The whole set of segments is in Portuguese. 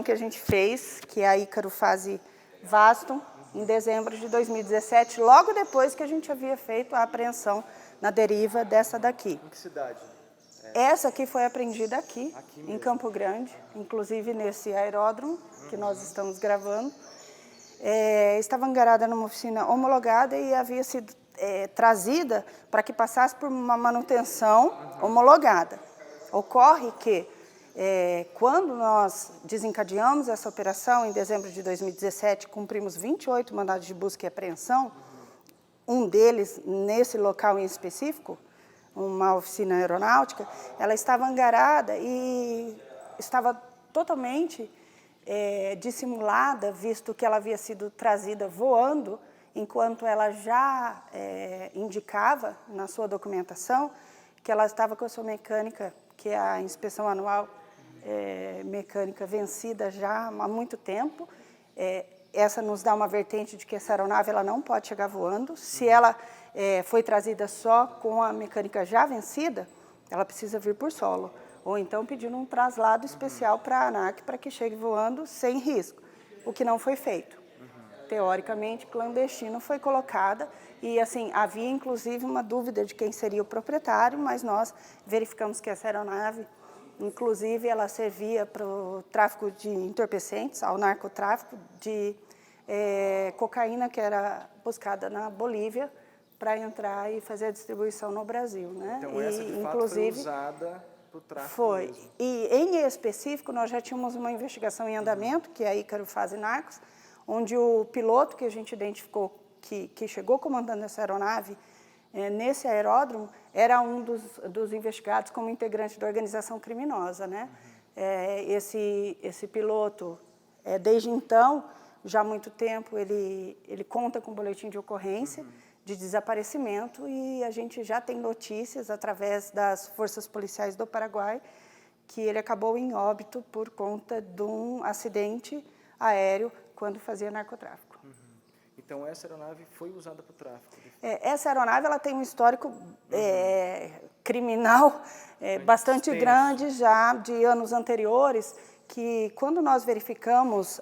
Que a gente fez, que é a Ícaro Fase Vasto, em dezembro de 2017, logo depois que a gente havia feito a apreensão na deriva dessa daqui. Em que cidade? Essa aqui foi apreendida aqui em mesmo. Campo Grande, inclusive nesse aeródromo que nós estamos gravando. Estava angarada numa oficina homologada e havia sido trazida para que passasse por uma manutenção homologada. Ocorre que, quando nós desencadeamos essa operação, em dezembro de 2017, cumprimos 28 mandados de busca e apreensão, um deles, nesse local em específico, uma oficina aeronáutica, ela estava angarada e estava totalmente dissimulada, visto que ela havia sido trazida voando, enquanto ela já indicava na sua documentação que ela estava com a sua mecânica, que é a inspeção anual mecânica vencida já há muito tempo. Essa nos dá uma vertente de que essa aeronave ela não pode chegar voando. Se ela foi trazida só com a mecânica já vencida, ela precisa vir por solo, ou então pedindo um traslado especial para a ANAC para que chegue voando sem risco, o que não foi feito. Teoricamente, clandestino foi colocada e, assim, havia inclusive uma dúvida de quem seria o proprietário, mas nós verificamos que essa aeronave, inclusive, ela servia para o tráfico de entorpecentes, ao narcotráfico de cocaína, que era buscada na Bolívia, para entrar e fazer a distribuição no Brasil, né? Então, essa, de fato, foi usada para o tráfico mesmo. E, em específico, nós já tínhamos uma investigação em andamento, que é a Ícaro Fase Narcos, onde o piloto que a gente identificou, que chegou comandando essa aeronave, nesse aeródromo, era um dos investigados como integrante da organização criminosa, né? Esse piloto, desde então, já há muito tempo, ele conta com boletim de ocorrência de desaparecimento e a gente já tem notícias, através das forças policiais do Paraguai, que ele acabou em óbito por conta de um acidente aéreo quando fazia narcotráfico. Então, essa aeronave foi usada para o tráfico? Essa aeronave ela tem um histórico criminal bastante grande já de anos anteriores, que quando nós verificamos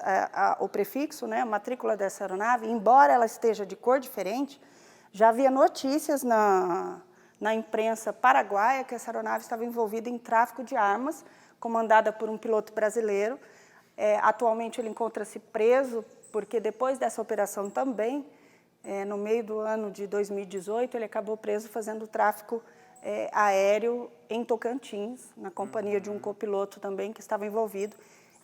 o prefixo, né, a matrícula dessa aeronave, embora ela esteja de cor diferente, já havia notícias na imprensa paraguaia que essa aeronave estava envolvida em tráfico de armas, comandada por um piloto brasileiro. Atualmente ele encontra-se preso, porque depois dessa operação também, no meio do ano de 2018, ele acabou preso fazendo tráfico aéreo em Tocantins, na companhia de um copiloto também que estava envolvido,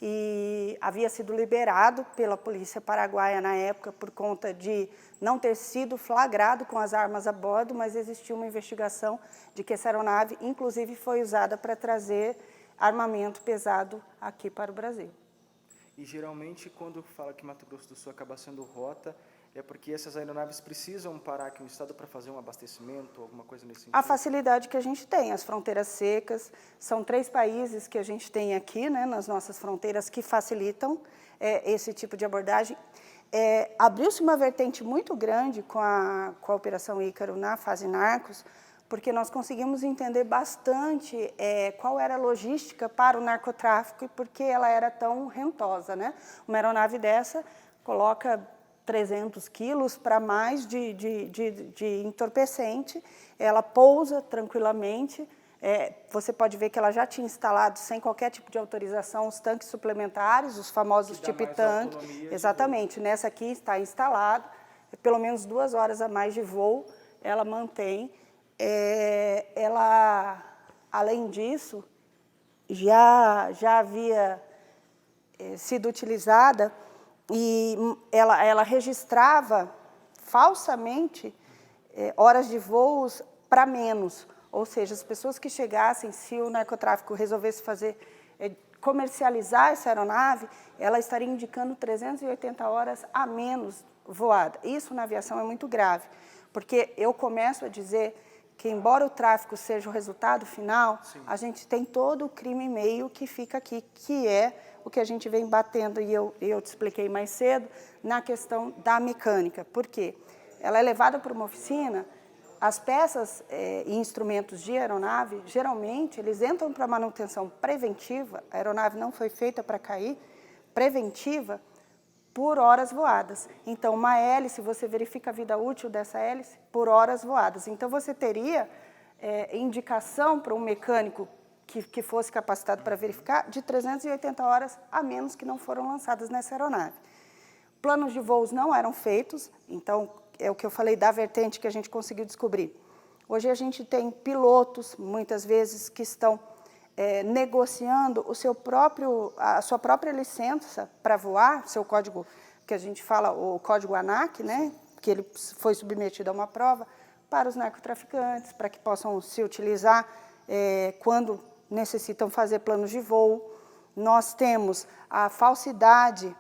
e havia sido liberado pela polícia paraguaia na época por conta de não ter sido flagrado com as armas a bordo, mas existia uma investigação de que essa aeronave, inclusive, foi usada para trazer armamento pesado aqui para o Brasil. E, geralmente, quando fala que Mato Grosso do Sul acaba sendo rota, é porque essas aeronaves precisam parar aqui no estado para fazer um abastecimento, alguma coisa nesse sentido? A facilidade que a gente tem, as fronteiras secas, são 3 países que a gente tem aqui, né, nas nossas fronteiras, que facilitam esse tipo de abordagem. Abriu-se uma vertente muito grande com a Operação Ícaro na fase Narcos, porque nós conseguimos entender bastante qual era a logística para o narcotráfico e por que ela era tão rentosa, né? Uma aeronave dessa coloca 300 quilos para mais de entorpecente, ela pousa tranquilamente, você pode ver que ela já tinha instalado, sem qualquer tipo de autorização, os tanques suplementares, os famosos tipo tanque. Exatamente, nessa aqui está instalado, pelo menos 2 horas a mais de voo, ela mantém. Ela, além disso, já havia sido utilizada e ela registrava falsamente horas de voos para menos, ou seja, as pessoas que chegassem, se o narcotráfico resolvesse comercializar essa aeronave, ela estaria indicando 380 horas a menos voada. Isso na aviação é muito grave, porque eu começo a dizer que, embora o tráfico seja o resultado final, a gente tem todo o crime meio que fica aqui, que é o que a gente vem batendo, e eu te expliquei mais cedo, na questão da mecânica. Por quê? Ela é levada para uma oficina, as peças e instrumentos de aeronave, geralmente, eles entram para manutenção preventiva, a aeronave não foi feita para cair, preventiva por horas voadas. Então, uma hélice, você verifica a vida útil dessa hélice por horas voadas. Então, você teria indicação para um mecânico que fosse capacitado para verificar de 380 horas a menos que não foram lançadas nessa aeronave. Planos de voos não eram feitos, então, é o que eu falei da vertente que a gente conseguiu descobrir. Hoje a gente tem pilotos, muitas vezes, que estão negociando a sua própria licença para voar, seu código, que a gente fala, o código ANAC, né, que ele foi submetido a uma prova, para os narcotraficantes, para que possam se utilizar quando necessitam fazer planos de voo. Nós temos a falsidade,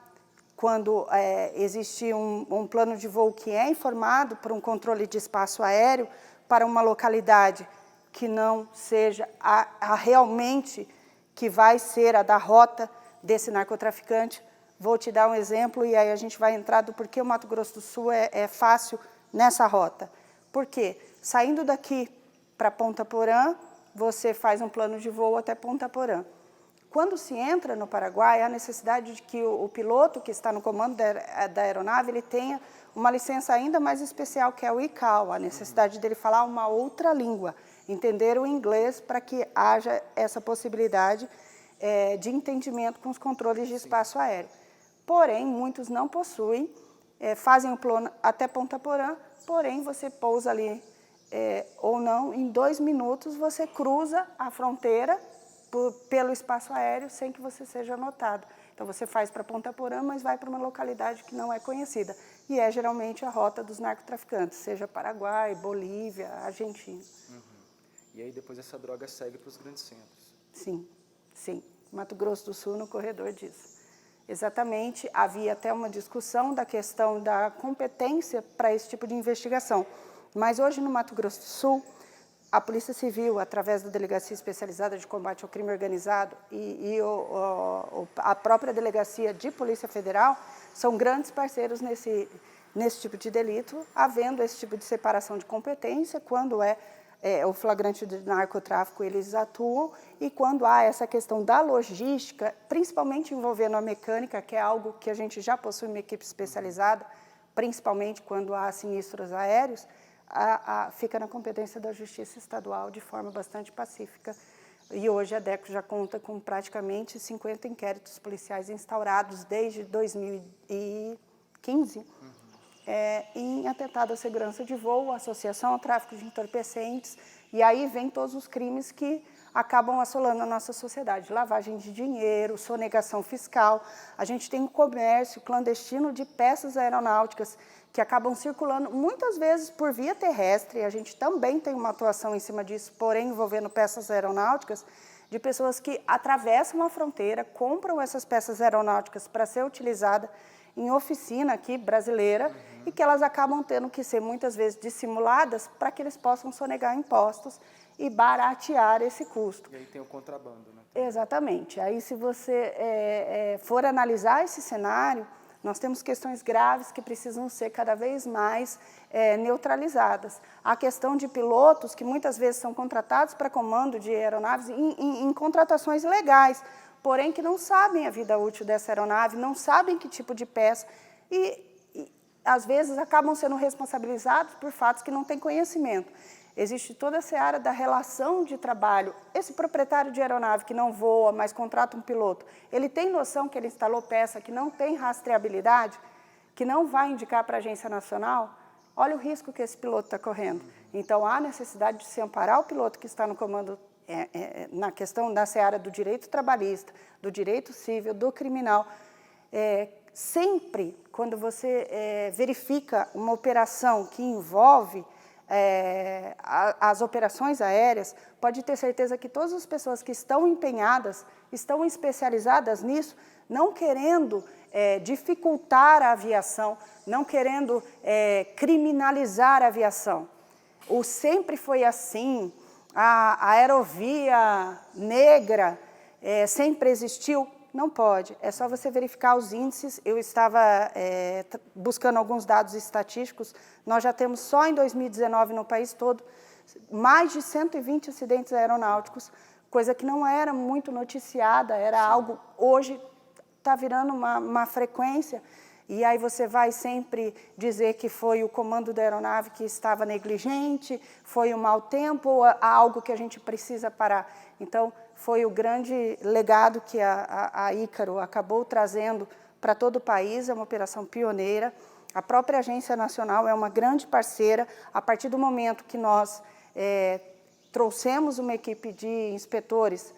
quando existe um plano de voo que é informado por um controle de espaço aéreo para uma localidade que não seja a realmente que vai ser a da rota desse narcotraficante. Vou te dar um exemplo e aí a gente vai entrar do porquê o Mato Grosso do Sul é fácil nessa rota. Por quê? Saindo daqui para Ponta Porã, você faz um plano de voo até Ponta Porã. Quando se entra no Paraguai, há necessidade de que o piloto que está no comando da aeronave ele tenha uma licença ainda mais especial, que é o ICAO, a necessidade dele falar uma outra língua, entender o inglês para que haja essa possibilidade de entendimento com os controles de espaço aéreo. Porém, muitos não possuem, fazem o plano até Ponta Porã, porém você pousa ali ou não, em 2 minutos você cruza a fronteira pelo espaço aéreo sem que você seja notado. Então, você faz para Ponta Porã, mas vai para uma localidade que não é conhecida. E é geralmente a rota dos narcotraficantes, seja Paraguai, Bolívia, Argentina. Uhum. E aí depois essa droga segue para os grandes centros. Sim, sim. Mato Grosso do Sul no corredor disso. Exatamente, havia até uma discussão da questão da competência para esse tipo de investigação. Mas hoje no Mato Grosso do Sul, a Polícia Civil, através da Delegacia Especializada de Combate ao Crime Organizado e a própria Delegacia de Polícia Federal, são grandes parceiros nesse tipo de delito, havendo esse tipo de separação de competência, quando o flagrante de narcotráfico, eles atuam, e quando há essa questão da logística, principalmente envolvendo a mecânica, que é algo que a gente já possui uma equipe especializada, principalmente quando há sinistros aéreos, fica na competência da Justiça Estadual de forma bastante pacífica. E hoje a DECO já conta com praticamente 50 inquéritos policiais instaurados desde 2015 em atentado à segurança de voo, associação ao tráfico de entorpecentes, e aí vem todos os crimes que acabam assolando a nossa sociedade. Lavagem de dinheiro, sonegação fiscal. A gente tem um comércio clandestino de peças aeronáuticas que acabam circulando muitas vezes por via terrestre. A gente também tem uma atuação em cima disso, porém envolvendo peças aeronáuticas, de pessoas que atravessam a fronteira, compram essas peças aeronáuticas para ser utilizada em oficina aqui brasileira, e que elas acabam tendo que ser muitas vezes dissimuladas para que eles possam sonegar impostos e baratear esse custo. E aí tem o contrabando, né? Exatamente. Aí, se você for analisar esse cenário, nós temos questões graves que precisam ser cada vez mais neutralizadas. A questão de pilotos que muitas vezes são contratados para comando de aeronaves em contratações legais, porém que não sabem a vida útil dessa aeronave, não sabem que tipo de peça e às vezes acabam sendo responsabilizados por fatos que não têm conhecimento. Existe toda a seara da relação de trabalho. Esse proprietário de aeronave que não voa, mas contrata um piloto, ele tem noção que ele instalou peça que não tem rastreabilidade, que não vai indicar para a Agência Nacional? Olha o risco que esse piloto está correndo. Então, há necessidade de se amparar o piloto que está no comando na questão da seara do direito trabalhista, do direito civil, do criminal. Sempre, quando você verifica uma operação que envolve as operações aéreas, pode ter certeza que todas as pessoas que estão empenhadas, estão especializadas nisso, não querendo dificultar a aviação, não querendo criminalizar a aviação. Sempre foi assim, a aerovia negra sempre existiu. Não pode, é só você verificar os índices. Eu estava buscando alguns dados estatísticos, nós já temos só em 2019 no país todo mais de 120 acidentes aeronáuticos, coisa que não era muito noticiada, era algo hoje está virando uma frequência, e aí você vai sempre dizer que foi o comando da aeronave que estava negligente, foi o mau tempo, ou algo que a gente precisa parar. Então, foi o grande legado que a Ícaro acabou trazendo para todo o país, é uma operação pioneira. A própria Agência Nacional é uma grande parceira. A partir do momento que nós trouxemos uma equipe de inspetores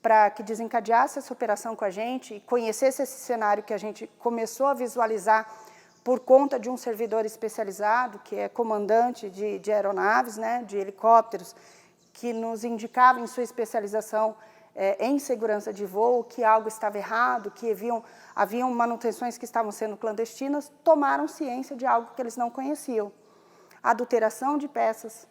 para que desencadeasse essa operação com a gente e conhecesse esse cenário que a gente começou a visualizar por conta de um servidor especializado, que é comandante de aeronaves, né, de helicópteros, que nos indicava em sua especialização em segurança de voo que algo estava errado, que haviam manutenções que estavam sendo clandestinas, tomaram ciência de algo que eles não conheciam. Adulteração de peças,